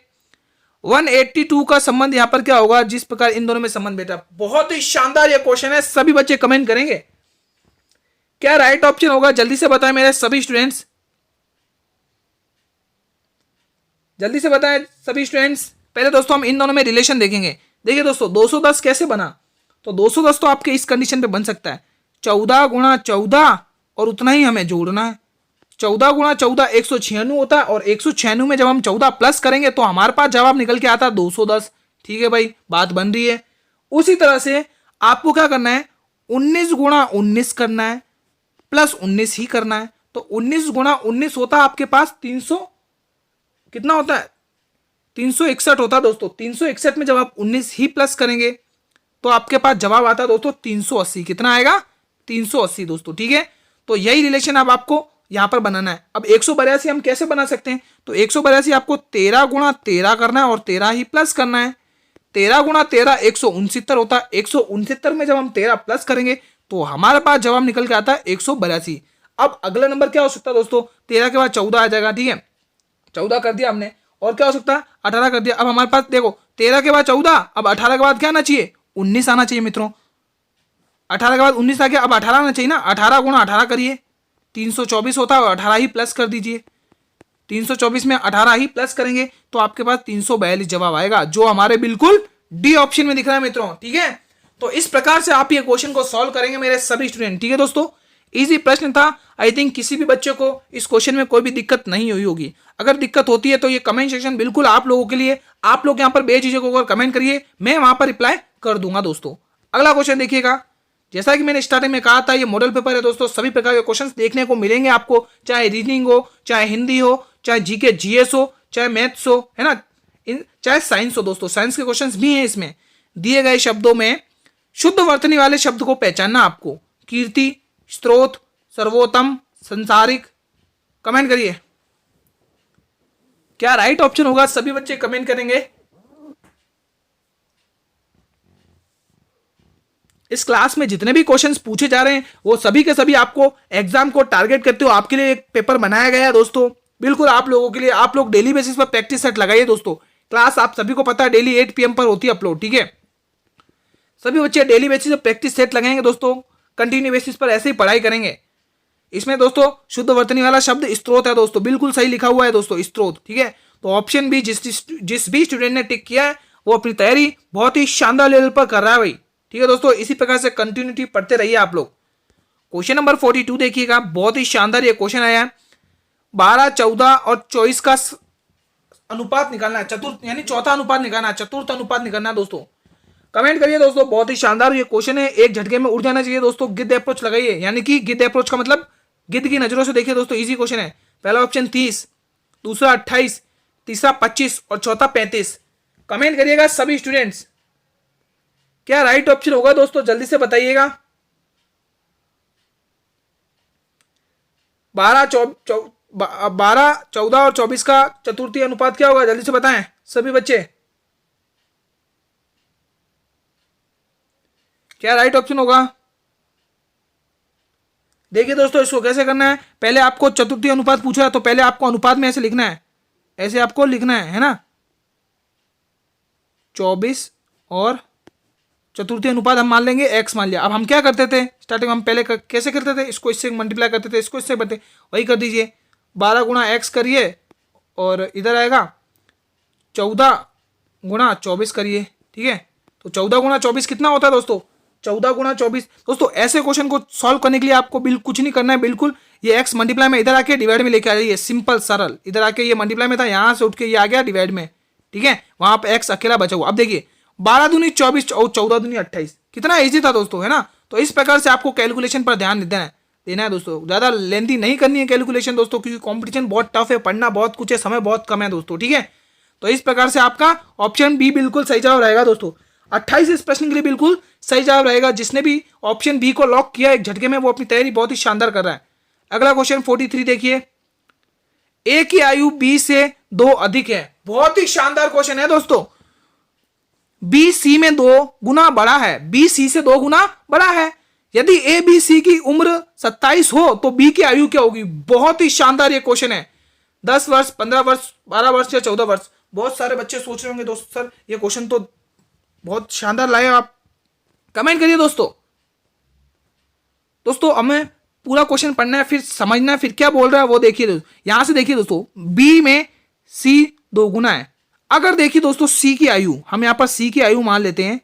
182 का संबंध यहाँ पर क्या होगा, जिस प्रकार इन दोनों में संबंध बैठा। बहुत ही शानदार ये क्वेश्चन है, सभी बच्चे कमेंट करेंगे। क्या राइट ऑप्शन होगा, जल्दी से बताएं मेरे सभी स्टूडेंट्स, जल्दी से बताएं सभी स्टूडेंट्स। पहले दोस्तों हम इन दोनों में रिलेशन देखेंगे। देखिए दोस्तों 210 कैसे बना, तो 210 तो आपके इस कंडीशन पे बन सकता है 14 गुणा 14 और उतना ही हमें जोड़ना है। 14 गुणा 14 196 होता है, और 196 में जब हम 14 प्लस करेंगे तो हमारे पास जवाब निकल के आता है 210। ठीक है भाई, बात बन रही है। उसी तरह से आपको क्या करना है, 19 गुणा 19 करना है, प्लस 19 ही करना है। तो 19 गुणा 19 होता है आपके पास 300, कितना होता है 361 होता है दोस्तों। 361 में जब आप 19 ही प्लस करेंगे तो आपके पास जवाब आता है दोस्तों 380। कितना आएगा, 380 दोस्तों। ठीक है, तो यही रिलेशन अब आपको यहां पर बनाना है। अब 182 हम कैसे बना सकते हैं, तो 182 आपको 13 गुणा 13 करना है और 13 ही प्लस करना है। 13 गुणा 13 169 होता है। 169 में जब हम 13 प्लस करेंगे तो हमारे पास जवाब निकल के आता है 182। अब अगला नंबर क्या हो सकता है दोस्तों, 13 के बाद 14 आ जाएगा। ठीक है, 14 कर दिया हमने, और क्या हो सकता है 18 कर दिया। अब हमारे पास देखो 13 के बाद 14, अब 18 के बाद क्या आना चाहिए, 19 आना चाहिए मित्रों। 18 के बाद 19 आ गया, अब 18 आना चाहिए ना। 18 गुणा 18 करिए, 324 होता है, और 18 ही प्लस कर दीजिए। 324 में 18 ही प्लस करेंगे तो आपके पास 342 जवाब आएगा, जो हमारे बिल्कुल डी ऑप्शन में दिख रहा है मित्रों। ठीक है, तो इस प्रकार से आप ये क्वेश्चन को सॉल्व करेंगे मेरे सभी स्टूडेंट। ठीक है दोस्तों, इजी प्रश्न था। आई थिंक किसी भी बच्चे को इस क्वेश्चन में कोई भी दिक्कत नहीं हुई होगी। अगर दिक्कत होती है तो ये कमेंट सेक्शन बिल्कुल आप लोगों के लिए, आप लोग यहाँ पर बेझिझक होकर कमेंट करिए, मैं वहां पर रिप्लाई कर दूंगा दोस्तों। अगला क्वेश्चन देखिएगा। जैसा कि मैंने स्टार्टिंग में कहा था, ये मॉडल पेपर है दोस्तों, सभी प्रकार के क्वेश्चंस देखने को मिलेंगे आपको, चाहे रीजनिंग हो, चाहे हिंदी हो, चाहे जीके जीएस हो, चाहे मैथ्स हो, है ना, चाहे साइंस हो दोस्तों। साइंस के क्वेश्चंस भी हैं इसमें। दिए गए शब्दों में शुद्ध वर्तनी वाले शब्द को पहचानना आपको, कीर्ति, स्रोत, सर्वोत्तम, संसारिक। कमेंट करिए क्या राइट ऑप्शन होगा, सभी बच्चे कमेंट करेंगे। इस क्लास में जितने भी क्वेश्चंस पूछे जा रहे हैं वो सभी के सभी आपको एग्जाम को टारगेट करते हो आपके लिए एक पेपर बनाया गया है दोस्तों, बिल्कुल आप लोगों के लिए। आप लोग डेली बेसिस पर प्रैक्टिस सेट लगाइए दोस्तों। क्लास आप सभी को पता है डेली 8 PM पर होती है अपलोड। ठीक है, सभी बच्चे डेली बेसिस पर प्रैक्टिस सेट लगाएंगे दोस्तों, कंटिन्यू बेसिस पर ऐसे ही पढ़ाई करेंगे। इसमें दोस्तों शुद्ध वर्तनी वाला शब्द स्त्रोत है दोस्तों, बिल्कुल सही लिखा हुआ है दोस्तों, स्त्रोत। ठीक है, तो ऑप्शन भी जिस भी स्टूडेंट ने टिक किया है वो अपनी तैयारी बहुत ही शानदार लेवल पर कर रहा है भाई। ठीक है दोस्तों, इसी प्रकार से कंटिन्यूटी पढ़ते रहिए आप लोग। क्वेश्चन नंबर 42 देखिएगा, बहुत ही शानदार ये क्वेश्चन आया है। 12, 14 और 24 का अनुपात निकालना है, चतुर्थ यानी चौथा अनुपात निकालना है, चतुर्थ अनुपात निकालना है दोस्तों। कमेंट करिए दोस्तों, बहुत ही शानदार ये क्वेश्चन है, एक झटके में उड़ जाना चाहिए दोस्तों। गिद्ध अप्रोच लगाइए, यानी कि गिद्ध अप्रोच का मतलब गिद्ध की नजरों से देखिए दोस्तों। इजी क्वेश्चन है। पहला ऑप्शन 30, दूसरा 28, तीसरा 25 और चौथा 35। कमेंट करिएगा सभी स्टूडेंट्स, क्या राइट ऑप्शन होगा दोस्तों, जल्दी से बताइएगा। 12, 14 और 24 का चतुर्थी अनुपात क्या होगा, जल्दी से बताएं सभी बच्चे, क्या राइट ऑप्शन होगा। देखिए दोस्तों, इसको कैसे करना है, पहले आपको चतुर्थी अनुपात पूछा है तो पहले आपको अनुपात में ऐसे लिखना है, ऐसे आपको लिखना है ना। 24 और चतुर्थी अनुपात हम मान लेंगे x मान लिया। अब हम क्या करते थे स्टार्टिंग, हम पहले कैसे करते थे, इसको इससे मल्टीप्लाई करते थे, इसको इससे बढ़ते, वही कर दीजिए। 12 गुणा x करिए और इधर आएगा 14 गुणा 24 करिए। ठीक है, तो 14 गुणा 24 कितना होता है दोस्तों, 14 गुणा 24। दोस्तों ऐसे क्वेश्चन को सॉल्व करने के लिए आपको बिल्कुल कुछ नहीं करना है, बिल्कुल ये x मल्टीप्लाई में इधर आके डिवाइड में लेके आ जाइए, सिंपल सरल। इधर आके ये मल्टीप्लाई में था, यहाँ से उठ के ये आ गया डिवाइड में। ठीक है, वहां पर x अकेला बचा हुआ। अब देखिए 12 दूनी 24 और 14 दूनी 28, कितना इजी था दोस्तों, है ना। तो इस प्रकार से आपको कैलकुलेशन पर ध्यान देना है दोस्तों, ज़्यादा लेंथी नहीं करनी है कैलकुलेशन दोस्तों, क्योंकि कॉम्पिटिशन बहुत टफ है, पढ़ना बहुत कुछ है, समय बहुत कम है दोस्तों। ठीक है, तो इस प्रकार से आपका ऑप्शन बी बिल्कुल सही जवाब रहेगा दोस्तों। 28 इस प्रश्न के लिए बिल्कुल सही जवाब रहेगा। जिसने भी ऑप्शन बी को लॉक किया एक झटके में, वो अपनी तैयारी बहुत ही शानदार कर रहा है। अगला क्वेश्चन 43 देखिए, ए की आयु बी से 2 अधिक है। बहुत ही शानदार क्वेश्चन है दोस्तों। बी सी में 2 गुना बड़ा है, बी सी से 2 गुना बड़ा है। यदि ए बी सी की उम्र 27 हो तो बी की आयु क्या होगी। बहुत ही शानदार ये क्वेश्चन है। 10 वर्ष, 15 वर्ष, 12 वर्ष या 14 वर्ष। बहुत सारे बच्चे सोच रहे होंगे दोस्त सर ये क्वेश्चन तो बहुत शानदार लाए आप, कमेंट करिए दोस्तों। दोस्तों हमें पूरा क्वेश्चन पढ़ना है, फिर समझना है, फिर क्या बोल रहा है वो देखिए दोस्तों। यहां से देखिए दोस्तों, बी में सी 2 गुना है। अगर देखिए दोस्तों सी की आयु, हम यहां पर सी की आयु मान लेते हैं,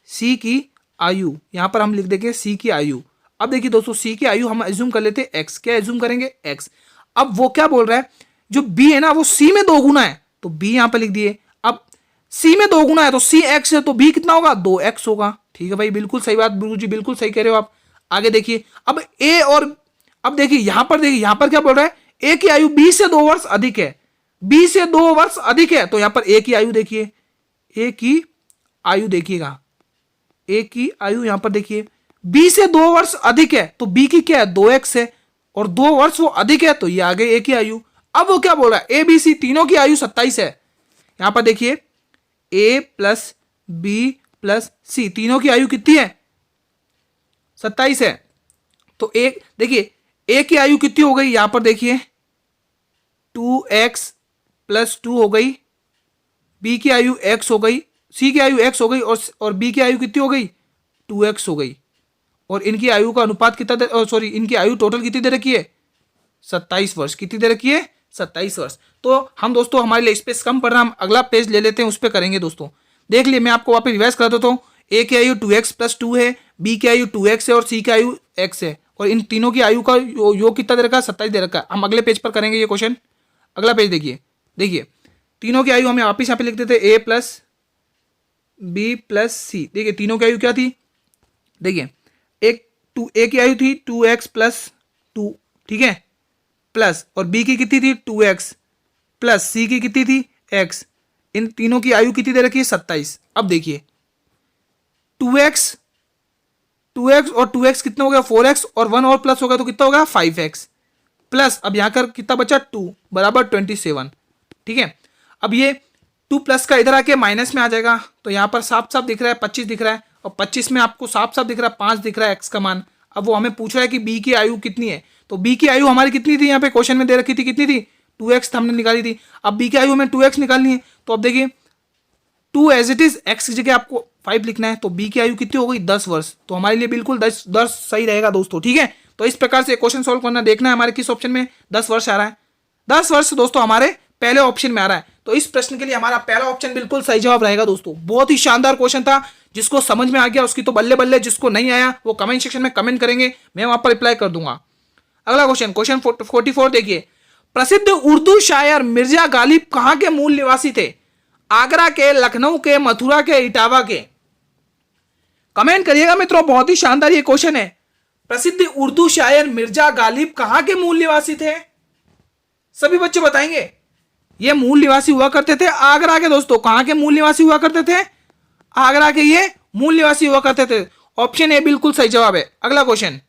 सी की आयु यहां पर हम लिख देंगे सी की आयु। अब देखिए दोस्तों सी की आयु हम एज्यूम कर लेते हैं एक्स, क्या एज्यूम करेंगे एक्स। अब वो क्या बोल रहा है, जो बी है ना वो सी में 2 गुना है, तो बी यहां पर लिख दिए। अब सी में 2 गुना है तो सी एक्स है, तो बी कितना होगा 2x होगा। ठीक है भाई, बिल्कुल सही बात गुरु जी, बिल्कुल सही कह रहे हो आप। आगे देखिए, अब ए और अब देखिए यहां पर क्या बोल रहा है, ए की आयु बी से 2 वर्ष अधिक है, बी से 2 वर्ष अधिक है, तो यहां पर ए की आयु देखिए, ए की आयु देखिएगा, ए की आयु यहां पर देखिए बी से 2 वर्ष अधिक है, तो बी की क्या है 2x है, और 2 वर्ष वो अधिक है, तो ये आ गई ए की आयु। अब वो क्या बोल रहा है, ए बी सी तीनों की आयु 27 है। यहां पर देखिए ए प्लस बी प्लस सी तीनों की आयु कितनी है 27 है। तो एक देखिए ए की आयु कितनी हो गई, यहां पर देखिए 2x प्लस 2 हो गई, बी की आयु x हो गई, सी की आयु x हो गई, और बी की आयु कितनी हो गई 2x हो गई। और इनकी आयु का अनुपात कितना, सॉरी इनकी आयु टोटल कितनी दे रखी है 27 वर्ष, कितनी दे रखी है 27 वर्ष। तो हम दोस्तों हमारे लिए स्पेस कम पड़ रहा है, हम अगला पेज ले लेते हैं, उस पर करेंगे दोस्तों। देख लिए, मैं आपको वापस रिवाइज कर देता हूँ। ए की आयु 2x प्लस 2 है, बी की आयु 2x है, और सी की आयु x है, और इन तीनों की आयु का योग कितना दे रखा है 27 दे रखा है। हम अगले पेज पर करेंगे ये क्वेश्चन। अगला पेज देखिए, देखिए तीनों की आयु हमें वापिस यहाँ पे लिख देते ए प्लस बी प्लस सी। देखिए तीनों की आयु क्या थी, देखिए एक ए की आयु थी 2x प्लस 2, ठीक है, प्लस, और बी की कितनी थी 2x प्लस सी की कितनी थी x। इन तीनों की आयु कितनी दे रखी है 27। अब देखिए 2x और 2x कितना हो गया 4x, और 1 और प्लस हो गया तो कितना हो गया 5x, प्लस अब यहां कर कितना बचा 2 बराबर 27। ठीक है, अब ये 2 प्लस का इधर आके माइनस में आ जाएगा, तो यहां पर साफ साफ दिख रहा है 25 दिख रहा है, और 25 में आपको साफ साफ दिख रहा है 5 दिख रहा है x का मान। अब वो हमें पूछ रहा है कि b की आयु कितनी है, तो b की आयु हमारी कितनी थी, यहाँ पे क्वेश्चन में दे रखी थी कितनी थी 2x हमने निकाली थी। अब b की आयु हमें 2x निकालनी है, तो अब देखिए 2 एज इट इज x की जगह आपको 5 लिखना है, तो b की आयु कितनी हो गई 10 वर्ष। तो हमारे लिए बिल्कुल 10 सही रहेगा दोस्तों। ठीक है, तो इस प्रकार से क्वेश्चन सॉल्व करना, देखना है हमारे किस ऑप्शन में 10 वर्ष आ रहा है। 10 वर्ष दोस्तों हमारे पहले ऑप्शन में आ रहा है, तो इस प्रश्न के लिए हमारा पहला ऑप्शन बिल्कुल सही जवाब रहेगा दोस्तों। बहुत ही शानदार क्वेश्चन था, जिसको समझ में आ गया उसकी तो बल्ले बल्ले, जिसको नहीं आया वो कमेंट सेक्शन में कमेंट करेंगे, मैं वहां पर रिप्लाई कर दूंगा। अगला क्वेश्चन, क्वेश्चन 44 देखिए, प्रसिद्ध उर्दू शायर मिर्जा गालिब कहां के मूल निवासी थे, आगरा के, लखनऊ के, मथुरा के, इटावा के। कमेंट करिएगा मित्रों, बहुत ही शानदार ये क्वेश्चन है। प्रसिद्ध उर्दू शायर मिर्जा गालिब कहां के मूल निवासी थे, सभी बच्चे बताएंगे। ये मूल निवासी हुआ करते थे आगरा के दोस्तों। कहां के मूल निवासी हुआ करते थे, आगरा के ये मूल निवासी हुआ करते थे। ऑप्शन ए बिल्कुल सही जवाब है। अगला क्वेश्चन,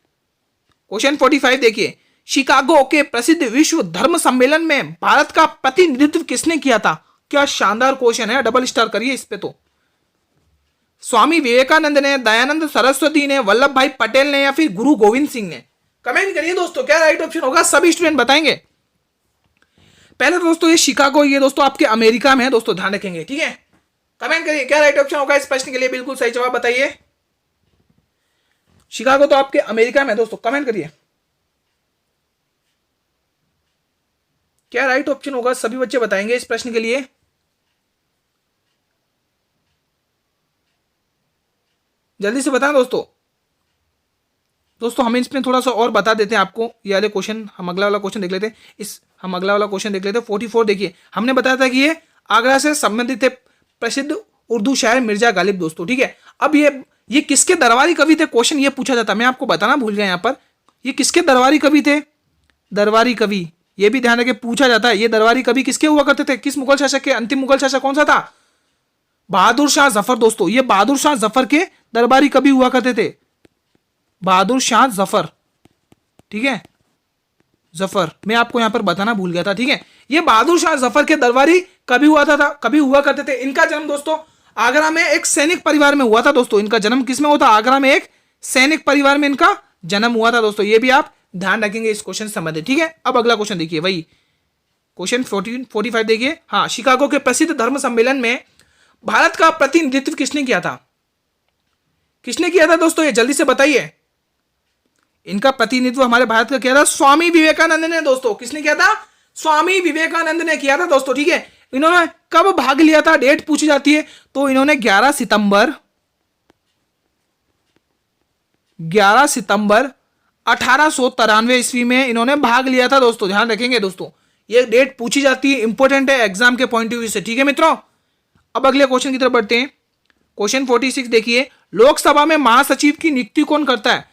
क्वेश्चन 45 देखिए, शिकागो के प्रसिद्ध विश्व धर्म सम्मेलन में भारत का प्रतिनिधित्व किसने किया था। क्या शानदार क्वेश्चन है, डबल स्टार करिए इस पे। तो स्वामी विवेकानंद ने, दयानंद सरस्वती ने, वल्लभ भाई पटेल ने, या फिर गुरु गोविंद सिंह ने। कमेंट करिए दोस्तों, क्या राइट ऑप्शन होगा, सभी स्टूडेंट बताएंगे। पहले तो दोस्तों ये शिकागो, ये दोस्तों आपके अमेरिका में है दोस्तों, ध्यान रखेंगे। ठीक है, कमेंट करिए क्या राइट ऑप्शन होगा इस प्रश्न के लिए, बिल्कुल सही जवाब बताइए। शिकागो तो आपके अमेरिका में है दोस्तों, कमेंट करिए क्या राइट ऑप्शन होगा, सभी बच्चे बताएंगे इस प्रश्न के लिए। जल्दी से बताएं दोस्तों। दोस्तों हम इसमें थोड़ा सा और बता देते हैं आपको, ये वाले क्वेश्चन हम अगला वाला क्वेश्चन देख लेते हैं। हम अगला वाला क्वेश्चन देख लेते हैं। 44 देखिए, हमने बताया था कि ये आगरा से संबंधित है, प्रसिद्ध उर्दू शायर मिर्जा गालिब दोस्तों। ठीक है, अब ये किसके दरबारी कवि थे, क्वेश्चन ये पूछा जाता है। मैं आपको बताना भूल गया यहाँ पर, ये किसके दरबारी कवि थे, दरबारी कवि, ये भी ध्यान रखे पूछा जाता है। ये दरबारी कवि किसके हुआ करते थे, किस मुगल शासक के, अंतिम मुगल शासक कौन सा था, बहादुर शाह जफर दोस्तों। ये बहादुर शाह जफर के दरबारी कवि हुआ करते थे, बहादुर शाह जफर। ठीक है, जफर, मैं आपको यहां पर बताना भूल गया था। ठीक है, ये बहादुर शाह जफर के दरबारी कवि हुआ करते थे। इनका जन्म दोस्तों आगरा में एक सैनिक परिवार में हुआ था दोस्तों। इनका जन्म किसमें हुआ था, आगरा में एक सैनिक परिवार में इनका जन्म हुआ था दोस्तों। ये भी आप ध्यान रखेंगे इस क्वेश्चन से संबंधित। ठीक है, अब अगला क्वेश्चन देखिए, वही क्वेश्चन 1445 देखिए। हाँ, शिकागो के प्रसिद्ध धर्म सम्मेलन में भारत का प्रतिनिधित्व किसने किया था? किसने किया था दोस्तों, ये जल्दी से बताइए। इनका प्रतिनिधित्व हमारे भारत का किया था स्वामी विवेकानंद ने दोस्तों। किसने किया था? स्वामी विवेकानंद ने किया था दोस्तों। ठीक है, इन्होंने कब भाग लिया था, डेट पूछी जाती है तो इन्होंने 11 सितंबर 1893 ईस्वी में इन्होंने भाग लिया था दोस्तों। ध्यान रखेंगे दोस्तों, ये डेट पूछी जाती है, इंपॉर्टेंट है एग्जाम के पॉइंट ऑफ व्यू से। ठीक है मित्रों, अब अगले क्वेश्चन की तरफ बढ़ते हैं। क्वेश्चन 46 देखिए, लोकसभा में महासचिव की नियुक्ति कौन करता है?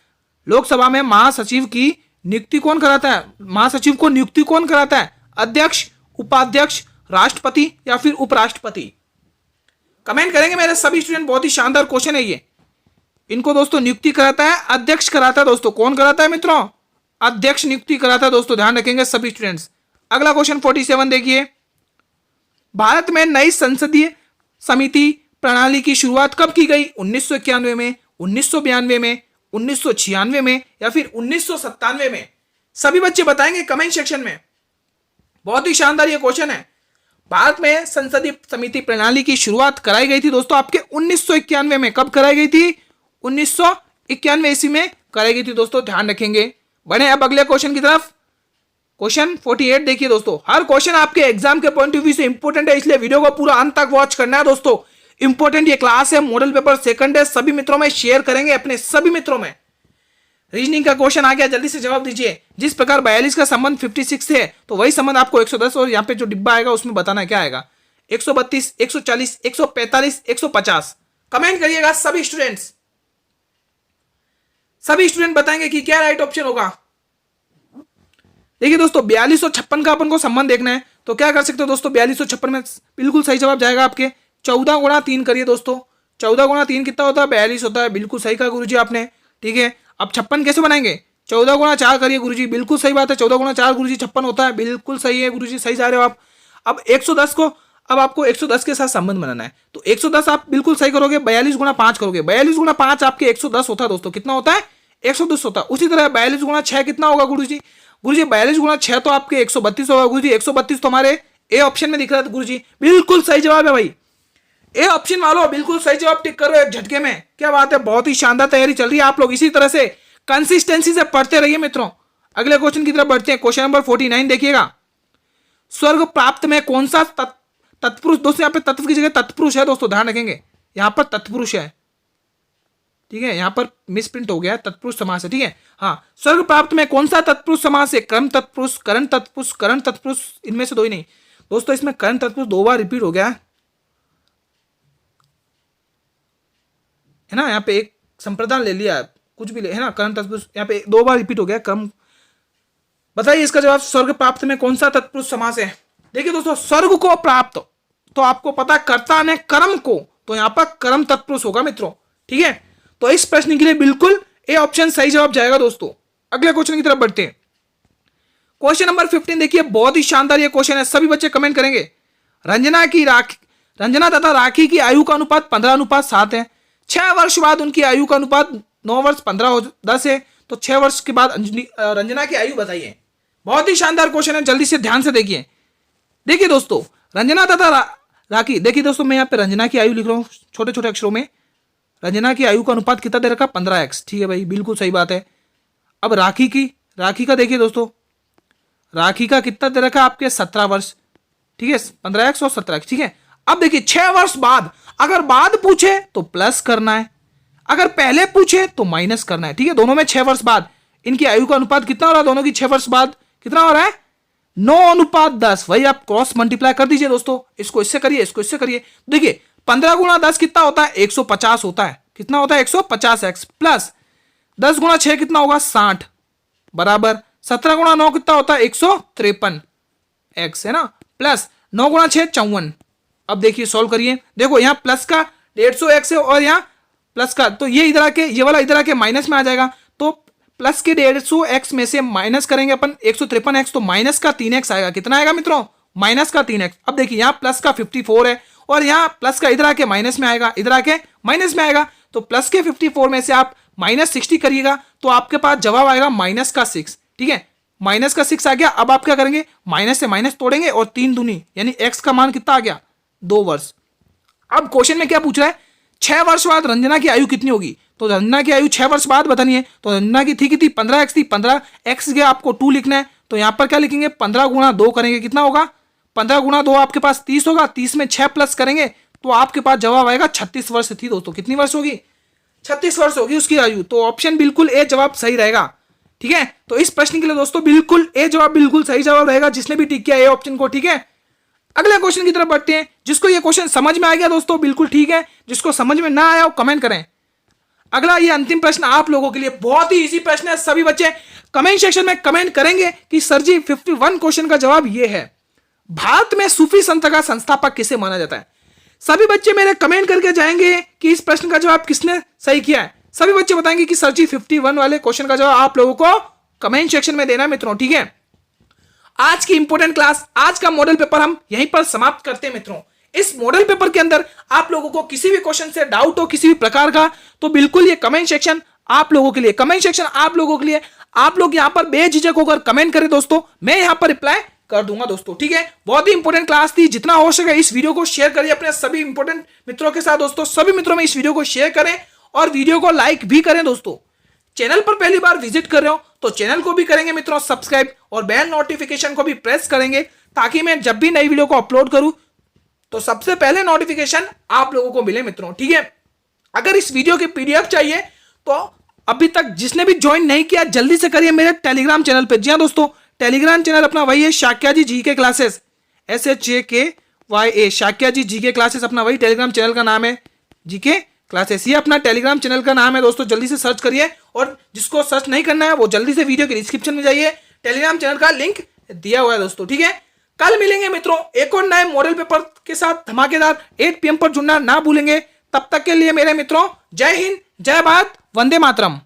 लोकसभा में महासचिव की नियुक्ति कौन कराता है? महासचिव को नियुक्ति कौन कराता है? अध्यक्ष, उपाध्यक्ष, राष्ट्रपति या फिर उपराष्ट्रपति? कमेंट करेंगे मेरे सभी स्टूडेंट। बहुत ही शानदार क्वेश्चन है ये। इनको दोस्तों नियुक्ति कराता है अध्यक्ष कराता है दोस्तों। कौन कराता है मित्रों? अध्यक्ष नियुक्ति कराता है दोस्तों। ध्यान रखेंगे सभी स्टूडेंट्स। अगला क्वेश्चन 47 देखिए, भारत में नई संसदीय समिति प्रणाली की शुरुआत कब की गई? 1991 में, 1992 में, 1996 में या फिर 1997 में? सभी बच्चे बताएंगे कमेंट सेक्शन में। बहुत ही शानदार ये क्वेश्चन है। भारत में संसदीय समिति प्रणाली की शुरुआत कराई गई थी दोस्तों आपके 1991 में। कब कराई गई थी? 1991 ईस्वी में कराई गई थी दोस्तों। ध्यान रखेंगे। बढ़े अब अगले क्वेश्चन की तरफ। क्वेश्चन 48 देखिए दोस्तों। हर क्वेश्चन आपके एग्जाम के पॉइंट ऑफ व्यू से इंपॉर्टेंट है, इसलिए वीडियो को पूरा अंत तक वॉच करना है दोस्तों। इंपॉर्टेंट ये क्लास है, मॉडल पेपर सेकंड है। सभी मित्रों में शेयर करेंगे, अपने सभी मित्रों में। रीजनिंग का क्वेश्चन आ गया, जल्दी से जवाब दीजिए। जिस प्रकार 42 का संबंध 56 से है तो वही संबंध आपको 110 और यहाँ पे जो डिब्बा आएगा उसमें बताना है क्या आएगा। 132, 140, 145, 150। कमेंट करिएगा सभी स्टूडेंट्स। सभी स्टूडेंट बताएंगे कि क्या राइट ऑप्शन होगा। देखिए दोस्तों, 42 और 56 का अपन को संबंध देखना है तो क्या कर सकते हो दोस्तों। 42 और 56 में बिल्कुल सही जवाब जाएगा आपके 14 गुणा 3 करिए दोस्तों। 14 गुणा 3 कितना होता है? 42 होता है। बिल्कुल सही कहा गुरुजी आपने। ठीक है, अब 56 कैसे बनाएंगे? 14 गुणा 4 करिए गुरुजी। बिल्कुल सही बात है, 14 गुणा 4 गुरुजी 56 होता है। बिल्कुल सही है गुरुजी, सही जा रहे हो आप। अब 110 को, अब आपको 110 के साथ संबंध बनाना है तो 110 आप बिल्कुल सही करोगे। 42 गुणा 5 करोगे, 42 गुणा 5 आपके 110 होता है दोस्तों। कितना होता है? 110 होता है। उसी तरह 42 गुणा 6 कितना होगा गुरुजी? गुरुजी 42 गुणा 6 तो आपके 132 होगा गुरुजी। 132 तो हमारे ए ऑप्शन में दिख रहा है गुरुजी। बिल्कुल सही जवाब है भाई, ए ऑप्शन वालों बिल्कुल सही जवाब टिक करो एक झटके में। क्या बात है, बहुत ही शानदार तैयारी चल रही है आप लोग। इसी तरह से कंसिस्टेंसी से पढ़ते रहिए मित्रों। अगले क्वेश्चन की तरफ बढ़ते हैं। क्वेश्चन नंबर 49 देखिएगा। स्वर्ग प्राप्त में कौन सा तत्पुरुष? दोस्तों यहाँ पे तत्व की जगह तत्पुरुष है दोस्तों। ध्यान रखेंगे, यहाँ पर तत्पुरुष है। ठीक है, यहाँ पर मिसप्रिंट हो गया, तत्पुरुष समास है। ठीक है, हाँ, स्वर्ग प्राप्त में कौन सा तत्पुरुष समास है? क्रम तत्पुरुष, करण तत्पुरुष, करण तत्पुरुष, इनमें से दो ही नहीं दोस्तों। इसमें करण तत्पुरुष 2 बार रिपीट हो गया है ना। यहाँ पे एक संप्रदान ले लिया, कुछ भी ले, है ना। करण तत्पुरुष यहाँ पे 2 बार रिपीट हो गया क्रम। बताइए इसका जवाब स्वर्ग प्राप्त में कौन सा तत्पुरुष समास है? देखिए दोस्तों, स्वर्ग को प्राप्त तो आपको पता कर्ता ने कर्म को, तो यहाँ पर कर्म तत्पुरुष होगा मित्रों। ठीक है, तो इस प्रश्न के लिए बिल्कुल ए ऑप्शन सही जवाब जाएगा दोस्तों। अगले क्वेश्चन की तरफ बढ़ते हैं। क्वेश्चन नंबर 15 देखिए, बहुत ही शानदार ये क्वेश्चन है। सभी बच्चे कमेंट करेंगे। रंजना तथा राखी की आयु का अनुपात 15:7 है। 6 वर्ष बाद उनकी आयु का अनुपात 9 वर्ष 15:10 है। तो 6 वर्ष के बाद रंजना की आयु बताइए। बहुत ही शानदार क्वेश्चन है, जल्दी से ध्यान से देखिए। देखिए दोस्तों, रंजना तथा राखी, देखिए दोस्तों मैं यहाँ पे रंजना की आयु लिख रहा हूँ छोटे छोटे अक्षरों में। रंजना की आयु का अनुपात कितना दे रखा? 15x। ठीक है भाई, बिल्कुल सही बात है। अब राखी का देखिए दोस्तों, राखी का कितना दे रखा? आपके 17 वर्ष। ठीक है, 15x और 17x। ठीक है, अब देखिए 6 वर्ष बाद, अगर बाद पूछे तो प्लस करना है, अगर पहले पूछे तो माइनस करना है। ठीक है, दोनों में 6 वर्ष बाद इनकी आयु का अनुपात कितना हो रहा है? दोनों की 6 वर्ष बाद कितना हो रहा है? 9:10। वही आप क्रॉस मल्टीप्लाई कर दीजिए दोस्तों। इसको इससे करिए, इसको इससे करिए। देखिए 15 गुणा 10 कितना होता है? 150 होता है। कितना होता है? 150x प्लस 10 गुणा 6 कितना होगा? 60 बराबर 17 गुणा 9 कितना होता है? 153x है ना, प्लस 9 गुणा 6 54। अब देखिए सॉल्व करिए। देखो यहाँ प्लस का 150x है और यहाँ प्लस का, तो ये इधर आके, ये वाला इधर आके माइनस में आ जाएगा। तो प्लस के 150x में से माइनस करेंगे अपन 153x, तो माइनस का 3x आएगा। कितना आएगा मित्रों? माइनस का 3x। अब देखिए यहाँ प्लस का 54 है और यहाँ प्लस का इधर आके माइनस में आएगा, इधर आके माइनस में आएगा। तो प्लस के 54 में से आप -60 करिएगा तो आपके पास जवाब आएगा -6। ठीक है, माइनस का 6 आ गया। अब आप क्या करेंगे, माइनस से माइनस तोड़ेंगे और 3 दूनी यानी x का मान कितना आ गया, 2 वर्ष। अब क्वेश्चन में क्या पूछ रहा है, 6 वर्ष बाद रंजना की आयु कितनी होगी। तो रंजना की आयु 6 वर्ष बाद बतानी है। तो रंजना की थी कितनी, 15x थी। 15x के आपको 2 लिखना है। तो यहां पर क्या लिखेंगे, 15 गुणा 2 करेंगे, कितना होगा, 15 गुणा 2 आपके पास 30 होगा। 30 में 6 प्लस करेंगे तो आपके पास जवाब आएगा 36 वर्ष थी दोस्तों। कितनी वर्ष होगी, 36 वर्ष होगी उसकी आयु। तो ऑप्शन बिल्कुल ए जवाब सही रहेगा। ठीक है, तो इस प्रश्न के लिए दोस्तों बिल्कुल ए जवाब बिल्कुल सही जवाब रहेगा, जिसने भी टिक किया ए ऑप्शन को। ठीक है, अगले क्वेश्चन की तरफ बढ़ते हैं। जिसको ये क्वेश्चन समझ में आ गया दोस्तों बिल्कुल ठीक है, जिसको समझ में ना आया वो कमेंट करें। अगला ये अंतिम प्रश्न आप लोगों के लिए बहुत ही इजी प्रश्न है। सभी बच्चे कमेंट सेक्शन में कमेंट करेंगे कि सर जी 51 क्वेश्चन का जवाब ये है, भारत में सूफी संत का संस्थापक किसे माना जाता है। सभी बच्चे मेरे कमेंट करके जाएंगे कि इस प्रश्न का जवाब किसने सही किया है। सभी बच्चे बताएंगे कि सर जी 51 वाले क्वेश्चन का जवाब आप लोगों को कमेंट सेक्शन में देना मित्रों। ठीक है, आज की इंपॉर्टेंट क्लास, आज का मॉडल पेपर हम यहीं पर समाप्त करते हैं मित्रों। इस मॉडल पेपर के अंदर आप लोगों को किसी भी क्वेश्चन से डाउट हो किसी भी प्रकार का, तो बिल्कुल ये कमेंट सेक्शन आप लोगों के लिए, कमेंट सेक्शन आप लोगों के लिए। आप लोग यहां पर बेझिझक होकर कमेंट करें दोस्तों, मैं यहां पर रिप्लाई कर दूंगा दोस्तों। ठीक है, बहुत ही इंपॉर्टेंट क्लास थी। जितना हो सके इस वीडियो को शेयर करिए अपने सभी इंपॉर्टेंट मित्रों के साथ दोस्तों। सभी मित्रों में इस वीडियो को शेयर करें और वीडियो को लाइक भी करें दोस्तों। चैनल पर पहली बार विजिट कर रहे हो तो चैनल को भी करेंगे मित्रों सब्सक्राइब और बेल नोटिफिकेशन को भी प्रेस करेंगे, ताकि मैं जब भी नई वीडियो को अपलोड करूं तो सबसे पहले नोटिफिकेशन आप लोगों को मिले मित्रों। ठीक है, अगर इस वीडियो की पीडीएफ चाहिए तो अभी तक जिसने भी ज्वाइन नहीं किया जल्दी से करिए मेरे टेलीग्राम चैनल पे। जी हाँ दोस्तों, टेलीग्राम चैनल अपना वही है, शाक्या जी जीके क्लासेस, SHAKYA, शाक्या जी जीके क्लासेस अपना वही टेलीग्राम चैनल का नाम है, जीके क्लासेस। ये अपना टेलीग्राम चैनल का नाम है दोस्तों, जल्दी से सर्च करिए। और जिसको सर्च नहीं करना है वो जल्दी से वीडियो के डिस्क्रिप्शन में जाइए, टेलीग्राम चैनल का लिंक दिया हुआ है दोस्तों। ठीक है, कल मिलेंगे मित्रों एक और नए मॉडल पेपर के साथ धमाकेदार। 8 PM पर जुड़ना ना भूलेंगे। तब तक के लिए मेरे मित्रों जय हिंद, जय भारत, वंदे मातरम।